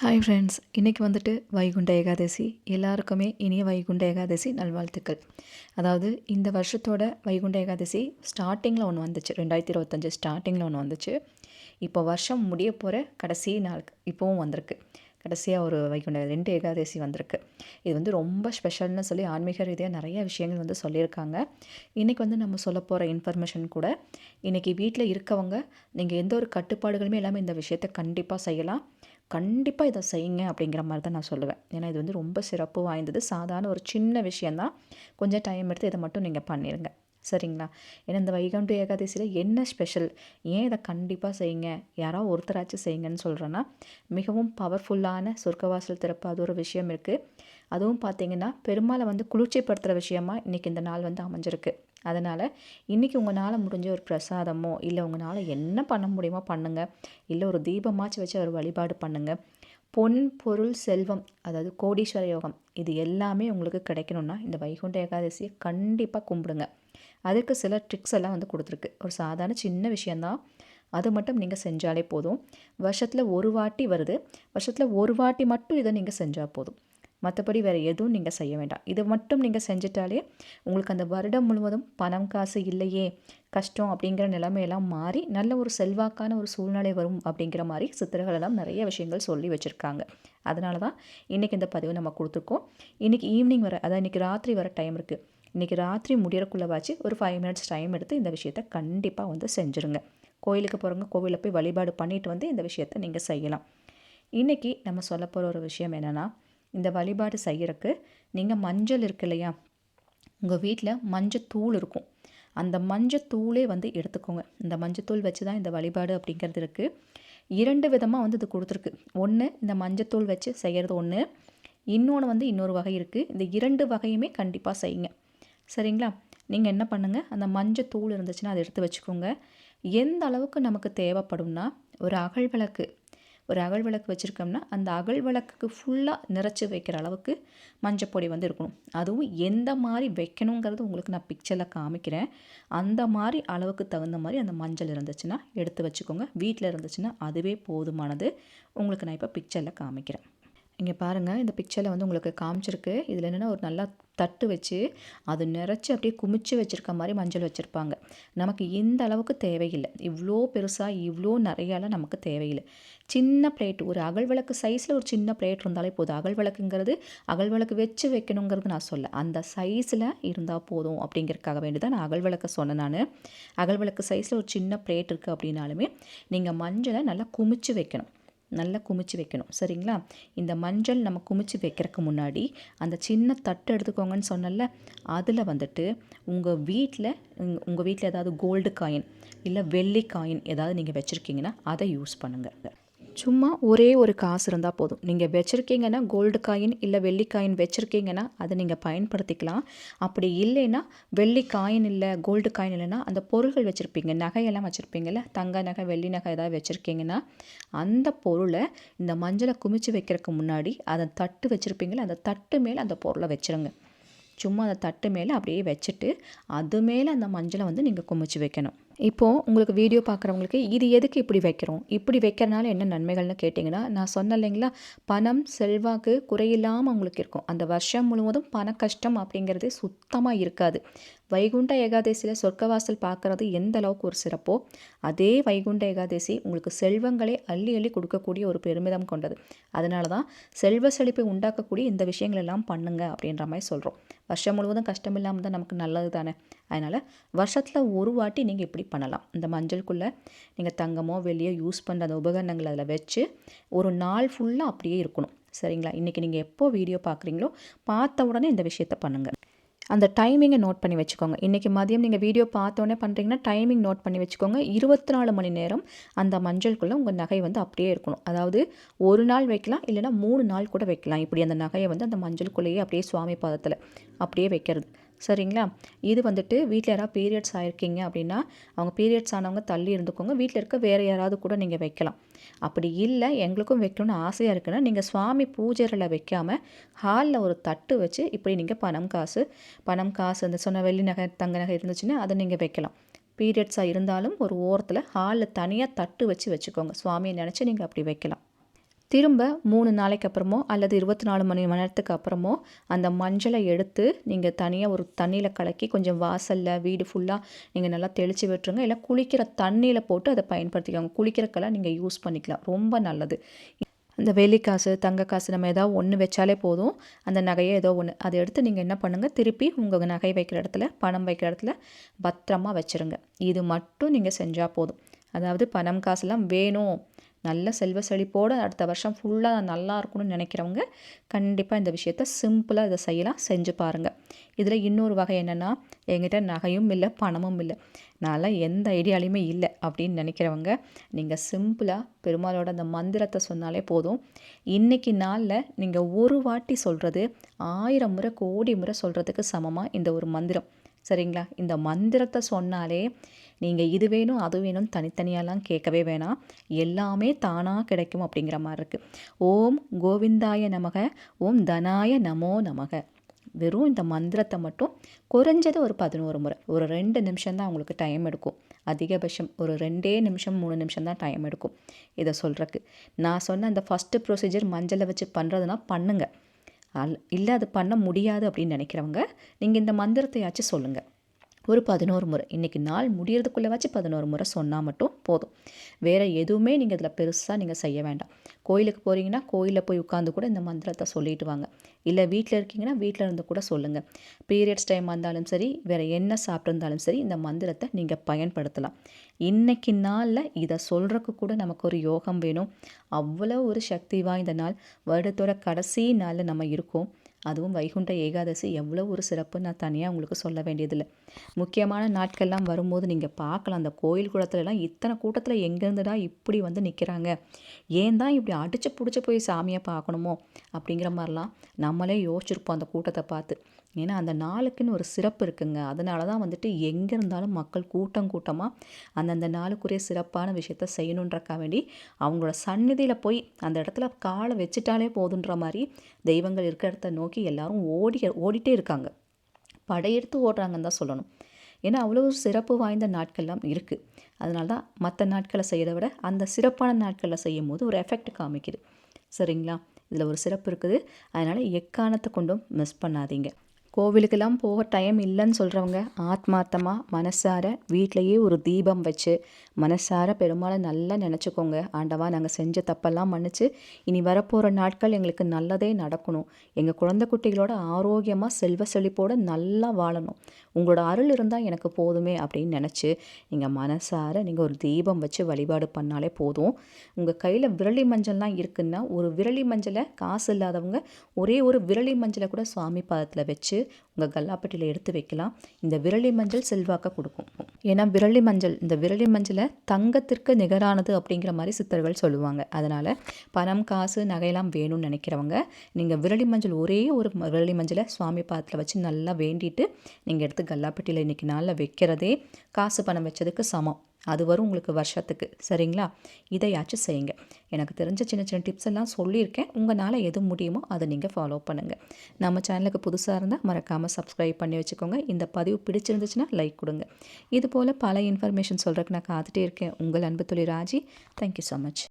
Hi friends, இன்றைக்கி வந்துட்டு வைகுண்ட ஏகாதசி. எல்லாருக்குமே இனிய வைகுண்ட ஏகாதசி நல்வாழ்த்துக்கள். அதாவது இந்த வருஷத்தோட வைகுண்ட ஏகாதசி ஸ்டார்டிங்கில் ஒன்று வந்துச்சு, 2025 ஸ்டார்டிங்கில் ஒன்று வந்துச்சு. இப்போ வருஷம் முடிய போகிற கடைசி நாள் இப்போவும் வந்திருக்கு. கடைசியாக ஒரு வைகுண்ட 2 ஏகாதசி வந்திருக்கு. இது வந்து ரொம்ப ஸ்பெஷல்னு சொல்லி ஆன்மீக ரீதியாக நிறைய விஷயங்கள் வந்து சொல்லியிருக்காங்க. இன்றைக்கி வந்து நம்ம சொல்ல போகிற இன்ஃபர்மேஷன் கூட, இன்றைக்கி வீட்டில் இருக்கவங்க நீங்கள் எந்த ஒரு கட்டுப்பாடுகளுமே இல்லாமல் இந்த விஷயத்தை கண்டிப்பாக செய்யலாம். கண்டிப்பாக இதை செய்யுங்க அப்படிங்கிற மாதிரி தான் நான் சொல்லுவேன். ஏன்னா இது வந்து ரொம்ப சிறப்பு வாய்ந்தது. சாதாரண ஒரு சின்ன விஷயந்தான். கொஞ்சம் டைம் எடுத்து இதை மட்டும் நீங்கள் பண்ணிடுங்க, சரிங்களா? ஏன்னா இந்த வைகுண்ட ஏகாதசியில் என்ன ஸ்பெஷல், ஏன் இதை கண்டிப்பாக செய்யுங்க, யாராவது ஒருத்தராச்சும் செய்யுங்கன்னு சொல்கிறேன்னா, மிகவும் பவர்ஃபுல்லான சொர்க்கவாசல் திறப்பு அது ஒரு விஷயம் இருக்குது. அதுவும் பார்த்திங்கன்னா பெருமாளை வந்து குளிர்ச்சிப்படுத்துகிற விஷயமா இன்றைக்கி இந்த நாள் வந்து அமைஞ்சிருக்கு. அதனால் இன்றைக்கி உங்களால் முடிஞ்ச ஒரு பிரசாதமோ இல்லை உங்களால் என்ன பண்ண முடியுமோ பண்ணுங்கள். இல்லை ஒரு தீபமாச்சு வச்சு ஒரு வழிபாடு பண்ணுங்கள். பொன் பொருள் செல்வம், அதாவது கோடீஸ்வர யோகம், இது எல்லாமே உங்களுக்கு கிடைக்கணும்னா இந்த வைகுண்ட ஏகாதசியை கண்டிப்பாக கும்பிடுங்க. அதுக்கு சில ட்ரிக்ஸ் எல்லாம் வந்து கொடுத்துருக்கு. ஒரு சாதாரண சின்ன விஷயந்தான், அது மட்டும் நீங்கள் செஞ்சாலே போதும். வருஷத்தில் ஒரு வாட்டி வருது, வருஷத்தில் ஒரு வாட்டி மட்டும் இதை நீங்கள் செஞ்சால் போதும். மற்றபடி வேறு எதுவும் நீங்கள் செய்ய வேண்டாம். இதை மட்டும் நீங்கள் செஞ்சிட்டாலே உங்களுக்கு அந்த வருடம் முழுவதும் பணம் காசு இல்லையே, கஷ்டம் அப்படிங்கிற நிலைமையெல்லாம் மாறி நல்ல ஒரு செல்வாக்கான ஒரு சூழ்நிலை வரும் அப்படிங்கிற மாதிரி சித்தர்கள் எல்லாம் நிறைய விஷயங்கள் சொல்லி வச்சுருக்காங்க. அதனால தான் இன்றைக்கி இந்த பதிவு நம்ம கொடுத்துருக்கோம். இன்றைக்கி ஈவினிங் வர, அதாவது இன்றைக்கி ராத்திரி வர டைம் இருக்குது. இன்றைக்கி ராத்திரி முடியறக்குள்ளவாச்சு ஒரு 5 மினிட்ஸ் டைம் எடுத்து இந்த விஷயத்தை கண்டிப்பாக வந்து செஞ்சுருங்க. கோயிலுக்கு போகிறவங்க கோவிலில் போய் வழிபாடு பண்ணிட்டு வந்து இந்த விஷயத்தை நீங்கள் செய்யலாம். இன்றைக்கி நம்ம சொல்ல போகிற ஒரு விஷயம் என்னென்னா, இந்த வழிபாடு செய்கிறக்கு நீங்கள் மஞ்சள் இருக்கு இல்லையா, உங்கள் வீட்டில் மஞ்சத்தூள் இருக்கும், அந்த மஞ்சத்தூளே வந்து எடுத்துக்கோங்க. இந்த மஞ்சத்தூள் வச்சு தான் இந்த வழிபாடு அப்படிங்கிறது இருக்குது. 2 விதமாக வந்து இது கொடுத்துருக்கு. ஒன்று இந்த மஞ்சத்தூள் வச்சு செய்கிறது ஒன்று, இன்னொன்று வந்து இன்னொரு வகை இருக்குது. இந்த 2 வகையுமே கண்டிப்பாக செய்யுங்க, சரிங்களா? நீங்கள் என்ன பண்ணுங்கள், அந்த மஞ்சத்தூள் இருந்துச்சுன்னா அதை எடுத்து வச்சுக்கோங்க. எந்த அளவுக்கு நமக்கு தேவைப்படும்னா, ஒரு அகல் விளக்கு வச்சுருக்கோம்னா அந்த அகல் விளக்குக்கு ஃபுல்லாக நிறச்சி வைக்கிற அளவுக்கு மஞ்சப்பொடி வந்து இருக்கணும். அதுவும் எந்த மாதிரி வைக்கணுங்கிறது உங்களுக்கு நான் பிக்சரில் காமிக்கிறேன். அந்த மாதிரி அளவுக்கு தகுந்த மாதிரி அந்த மஞ்சள் இருந்துச்சுன்னா எடுத்து வச்சுக்கோங்க. வீட்டில் இருந்துச்சுன்னா அதுவே போதுமானது. உங்களுக்கு நான் இப்போ பிக்சரில் காமிக்கிறேன். இங்கே பாருங்கள், இந்த பிக்சரில் வந்து உங்களுக்கு காமிச்சிருக்கு. இதில் என்னென்னா ஒரு நல்லா தட்டு வச்சு அது நிறச்சி அப்படியே குமிச்சு வச்சுருக்க மாதிரி மஞ்சள் வச்சுருப்பாங்க. நமக்கு இந்த அளவுக்கு தேவையில்லை, இவ்வளோ பெருசாக இவ்வளோ நிறையாலாம் நமக்கு தேவையில்லை. சின்ன பிளேட், ஒரு அகல் விளக்கு சைஸில் ஒரு சின்ன பிளேட் இருந்தாலே போதும். அகல் விளக்குங்கிறது அகல் விளக்கு வச்சு வைக்கணுங்கிறது நான் சொல்ல, அந்த சைஸில் இருந்தால் போதும் அப்படிங்கிறதுக்காக வேண்டி தான் நான் அகல் விளக்கு சொன்னேன். நான் அகல் விளக்கு சைஸில் ஒரு சின்ன பிளேட் இருக்குது அப்படின்னாலுமே நீங்கள் மஞ்சளை நல்லா குமிச்சு வைக்கணும், நல்லா குமிச்சு வைக்கணும், சரிங்களா? இந்த மஞ்சள் நம்ம குமிச்சு வைக்கிறதுக்கு முன்னாடி அந்த சின்ன தட்டு எடுத்துக்கோங்கன்னு சொன்னல, அதில் வந்துட்டு உங்கள் வீட்டில் ஏதாவது கோல்டு காயின் இல்லை வெள்ளி காயின் ஏதாவது நீங்கள் வச்சுருக்கீங்கன்னா அதை யூஸ் பண்ணுங்கள். சும்மா ஒரே ஒரு காசு இருந்தால் போதும். நீங்கள் வச்சுருக்கீங்கன்னா கோல்டு காயின் இல்லை வெள்ளி காயின் வச்சுருக்கீங்கன்னா அதை நீங்கள் பயன்படுத்திக்கலாம். அப்படி இல்லைன்னா வெள்ளி காயின் இல்லை கோல்டு காயின் இல்லைன்னா அந்த பொருள்கள் வச்சுருப்பீங்க, நகையெல்லாம் வச்சுருப்பீங்கள்ல, தங்க நகை வெள்ளி நகை ஏதாவது வச்சுருக்கீங்கன்னா அந்த பொருளை இந்த மஞ்சளை குமிச்சு வைக்கிறதுக்கு முன்னாடி அதை தட்டு வச்சுருப்பீங்களா, அந்த தட்டு மேலே அந்த பொருளை வச்சுருங்க. சும்மா அந்த தட்டு மேலே அப்படியே வச்சுட்டு அது மேலே அந்த மஞ்சளை வந்து நீங்கள் குமிச்சு வைக்கணும். இப்போது உங்களுக்கு வீடியோ பார்க்குறவங்களுக்கு இது எதுக்கு இப்படி வைக்கிறோம், இப்படி வைக்கிறனால என்ன நன்மைகள்னு கேட்டிங்கன்னா, நான் சொன்னேன் இல்லைங்களா, பணம் செல்வாக்கு குறையில்லாமல் உங்களுக்கு இருக்கும். அந்த வருஷம் முழுவதும் பண கஷ்டம் அப்படிங்கிறதே சுத்தமாக இருக்காது. வைகுண்ட ஏகாதசியில் சொர்க்கவாசல் பார்க்குறது எந்த அளவுக்கு ஒரு சிறப்போ, அதே வைகுண்ட ஏகாதசி உங்களுக்கு செல்வங்களே அள்ளி அள்ளி கொடுக்கக்கூடிய ஒரு பெருமிதம் கொண்டது. அதனால தான் செல்வ செழிப்பை உண்டாக்கக்கூடிய இந்த விஷயங்கள் எல்லாம் பண்ணுங்க அப்படின்ற மாதிரி சொல்கிறோம். வருஷம் முழுவதும் கஷ்டம் இல்லாமல் தான் நமக்கு நல்லது தானே. அதனால் வருஷத்தில் ஒரு வாட்டி நீங்கள் இப்படி பண்ணலாம். இந்த மஞ்சளுக்குள்ளே நீங்கள் தங்கமோ வெள்ளியோ யூஸ் பண்ணுற அந்த உபகரணங்களை அதில் வச்சு ஒரு நாள் ஃபுல்லாக அப்படியே இருக்கணும், சரிங்களா? இன்றைக்கி நீங்கள் எப்போ வீடியோ பார்க்குறீங்களோ பார்த்த உடனே இந்த விஷயத்தை பண்ணுங்கள். அந்த டைமிங்கை நோட் பண்ணி வச்சுக்கோங்க. இன்றைக்கி மதியம் நீங்கள் வீடியோ பார்த்தோன்னே பண்ணுறீங்கன்னா டைமிங் நோட் பண்ணி வச்சுக்கோங்க. 24 மணி நேரம் அந்த மஞ்சளுக்குள்ளே உங்கள் நகை வந்து அப்படியே இருக்கணும். அதாவது ஒரு நாள் வைக்கலாம், இல்லைனா 3 நாள் கூட வைக்கலாம். இப்படி அந்த நகையை வந்து அந்த மஞ்சளுக்குள்ளேயே அப்படியே சுவாமி பாதத்தில் அப்படியே வைக்கிறது, சரிங்களா? இது வந்துட்டு வீட்டில் யாராவது பீரியட்ஸ் ஆகிருக்கீங்க அப்படின்னா அவங்க பீரியட்ஸ் ஆனவங்க தள்ளி இருந்துக்கோங்க. வீட்டில் இருக்க வேறு யாராவது கூட நீங்கள் வைக்கலாம். அப்படி இல்லை எங்களுக்கும் வைக்கணும்னு ஆசையாக இருக்குன்னா நீங்கள் சுவாமி பூஜையில் வைக்காமல் ஹாலில் ஒரு தட்டு வச்சு இப்படி நீங்கள் பணம் காசு அந்த சொன்ன வெள்ளி நகை தங்க நகை இருந்துச்சுன்னா அதை நீங்கள் வைக்கலாம். பீரியட்ஸாக இருந்தாலும் ஒரு ஓரத்தில் ஹாலில் தனியாக தட்டு வச்சுக்கோங்க. சுவாமியை நினச்சி நீங்கள் அப்படி வைக்கலாம். திரும்ப 3 நாளைக்கு அப்புறமோ அல்லது 24 மணி நேரத்துக்கு அப்புறமோ அந்த மஞ்சளை எடுத்து நீங்கள் தனியாக ஒரு தண்ணியில் கலக்கி கொஞ்சம் வாசலில் வீடு ஃபுல்லாக நீங்கள் நல்லா தெளித்து விட்டுருங்க. இல்லை குளிக்கிற தண்ணியில் போட்டு அதை பயன்படுத்திக்கோங்க. குளிக்கிறக்கெல்லாம் நீங்கள் யூஸ் பண்ணிக்கலாம். ரொம்ப நல்லது. அந்த வெள்ளி காசு, தங்க காசு நம்ம ஏதாவது ஒன்று வச்சாலே போதும். அந்த நகையை ஏதோ ஒன்று அதை எடுத்து நீங்கள் என்ன பண்ணுங்கள், திருப்பி உங்கள் நகை வைக்கிற இடத்துல, பணம் வைக்கிற இடத்துல பத்திரமா வச்சுருங்க. இது மட்டும் நீங்கள் செஞ்சால் போதும். அதாவது பணம் காசுலாம் வேணும், நல்ல செல்வ செழிப்போடு அடுத்த வருஷம் ஃபுல்லாக நல்லா இருக்கணும்னு நினைக்கிறவங்க கண்டிப்பாக இந்த விஷயத்த சிம்பிளாக இதை செய்யலாம். செஞ்சு பாருங்கள். இதில் இன்னொரு வகை என்னென்னா, என்கிட்ட நகையும் இல்லை, பணமும் இல்லை, நான்லாம் எந்த ஐடியாலையுமே இல்லை அப்படின்னு நினைக்கிறவங்க நீங்கள் சிம்பிளாக பெருமாளோட அந்த மந்திரத்தை சொன்னாலே போதும். இன்றைக்கி நாளில் நீங்கள் ஒரு வாட்டி சொல்கிறது 1000 முறை கோடி முறை சொல்கிறதுக்கு சமமாக இந்த ஒரு மந்திரம். சரிங்களா? இந்த மந்திரத்தை சொன்னாலே நீங்கள் இது வேணும் அது வேணும்னு தனித்தனியாலாம் கேட்கவே வேணாம், எல்லாமே தானாக கிடைக்கும் அப்படிங்கிற மாதிரி இருக்குது. ஓம் கோவிந்தாய நமக, ஓம் தனாய நமோ நமக. வெறும் இந்த மந்திரத்தை மட்டும் குறைஞ்சது ஒரு 11 முறை, ஒரு 2 நிமிஷம் தான் உங்களுக்கு டைம் எடுக்கும். அதிகபட்சம் ஒரு 2 நிமிஷம் 3 நிமிஷம் தான் டைம் எடுக்கும் இதை சொல்கிறக்கு. நான் சொன்ன அந்த ஃபஸ்ட்டு ப்ரொசீஜர் மஞ்சளை வச்சு பண்ணுறதுனா பண்ணுங்கள். இல்லை அது பண்ண முடியாது அப்படின்னு நினைக்கிறவங்க நீங்கள் இந்த மந்திரத்தையாச்சும் சொல்லுங்கள். ஒரு 11 முறை, இன்றைக்கி நாள் முடியறதுக்குள்ளே வச்சு 11 முறை சொன்னால் மட்டும் போதும். வேறு எதுவுமே நீங்கள் இதில் பெருசாக நீங்கள் செய்ய வேண்டாம். கோயிலுக்கு போகிறீங்கன்னா கோயிலில் போய் உட்காந்து கூட இந்த மந்திரத்தை சொல்லிட்டு வாங்க. இல்லை வீட்டில் இருக்கீங்கன்னா வீட்டில் இருந்து கூட சொல்லுங்கள். பீரியட்ஸ் டைம் இருந்தாலும் சரி, வேறு என்ன சாப்பிட்ருந்தாலும் சரி, இந்த மந்திரத்தை நீங்கள் பயன்படுத்தலாம். இன்றைக்கி நாளில் இதை சொல்கிறதுக்கு கூட நமக்கு ஒரு யோகம் வேணும். அவ்வளோ ஒரு சக்தி வாய்ந்த நாள். வருடத்தோட கடைசி நாளில் நம்ம இருக்கோம். அதுவும் வைகுண்ட ஏகாதசி எவ்வளோ ஒரு சிறப்பு நான் தனியாக உங்களுக்கு சொல்ல வேண்டியதில்லை. முக்கியமான நாட்கள்லாம் வரும்போது நீங்கள் பார்க்கலாம், அந்த கோயில் குளத்துலலாம் இத்தனை கூட்டத்தில் எங்கேருந்துடா இப்படி வந்து நிற்கிறாங்க, ஏன் தான் இப்படி அடித்து பிடிச்சி போய் சாமியை பார்க்கணுமோ அப்படிங்கிற மாதிரிலாம் நம்மளே யோசிச்சிருப்போம் அந்த கூட்டத்தை பார்த்து. ஏன்னா அந்த நாளுக்குன்னு ஒரு சிறப்பு இருக்குங்க. அதனால தான் வந்துட்டு எங்கே இருந்தாலும் மக்கள் கூட்டம் கூட்டமாக அந்தந்த நாளுக்குரிய சிறப்பான விஷயத்த செய்யணுன்றக்கா வேண்டி அவங்களோட சந்நிதியில் போய் அந்த இடத்துல காலை வச்சுட்டாலே போதுன்ற மாதிரி தெய்வங்கள் இருக்கிற இடத்த நோக்கி எல்லாரும் ஓடிட்டே இருக்காங்க. படையெடுத்து ஓடுறாங்கன்னு தான் சொல்லணும். ஏன்னா அவ்வளோ ஒரு சிறப்பு வாய்ந்த நாட்கள்லாம் இருக்குது. அதனால தான் மற்ற நாட்களை செய்கிறத விட அந்த சிறப்பான நாட்களில் செய்யும் போது ஒரு எஃபெக்ட் காமிக்குது. சரிங்களா? இதில் ஒரு சிறப்பு இருக்குது. அதனால் எக்காரணத்தை கொண்டும் மிஸ் பண்ணாதீங்க. கோவிலுக்கெல்லாம் போக டைம் இல்லைன்னு சொல்கிறவங்க ஆத்மார்த்தமாக மனசார வீட்டிலையே ஒரு தீபம் வச்சு மனசார பெருமாளை நல்லா நினச்சிக்கோங்க. ஆண்டவா, நாங்கள் செஞ்ச தப்பெல்லாம் மன்னிச்சு இனி வரப்போகிற நாட்கள் எங்களுக்கு நல்லதே நடக்கணும், எங்கள் குழந்தை குட்டிகளோட ஆரோக்கியமாக செல்வ செழிப்போடு நல்லா வாழணும், உங்களோட அருள் இருந்தால் எனக்கு போதுமே அப்படின்னு நினச்சி நீங்கள் மனசார நீங்கள் ஒரு தீபம் வச்சு வழிபாடு பண்ணாலே போதும். உங்கள் கையில் விரலி மஞ்சள்லாம் இருக்குன்னா ஒரு விரலி மஞ்சளை, காசு இல்லாதவங்க ஒரே ஒரு விரலி மஞ்சளை கூட சுவாமி பாதத்தில் வச்சு உங்கள் கல்லாப்பட்டியில் எடுத்து வைக்கலாம். இந்த விரலி மஞ்சள் செல்வாக்க கொடுக்கும். ஏன்னா இந்த விரலி மஞ்சளை தங்கத்திற்கு நிகரானது அப்படிங்கிற மாதிரி சித்தர்கள் சொல்லுவாங்க. அதனால் பணம் காசு நகையெல்லாம் வேணும்னு நினைக்கிறவங்க நீங்கள் விரலி மஞ்சள், ஒரே ஒரு விரலி மஞ்சளை சுவாமி பாதத்தில் வச்சு நல்லா வேண்டிட்டு நீங்கள் எடுத்து கல்லாப்பட்டியில் இன்றைக்கி நாளில் வைக்கிறதே காசு பணம் வச்சதுக்கு சமம். அது வரும் உங்களுக்கு வருஷத்துக்கு. சரிங்களா? இதையாச்சும் செய்யுங்க. எனக்கு தெரிஞ்ச சின்ன சின்ன டிப்ஸ் எல்லாம் சொல்லியிருக்கேன். உங்களால் எது முடியுமோ அதை நீங்கள் ஃபாலோ பண்ணுங்கள். நம்ம சேனலுக்கு புதுசாக இருந்தால் மறக்காமல் சப்ஸ்கிரைப் பண்ணி வச்சுக்கோங்க. இந்த பதிவு பிடிச்சிருந்துச்சுன்னா லைக் கொடுங்க. இது போல் பல இன்ஃபர்மேஷன் சொல்கிறதுக்கு நான் காத்துட்டே இருக்கேன். உங்கள் அன்பு தோழி ராஜி. Thank you so much.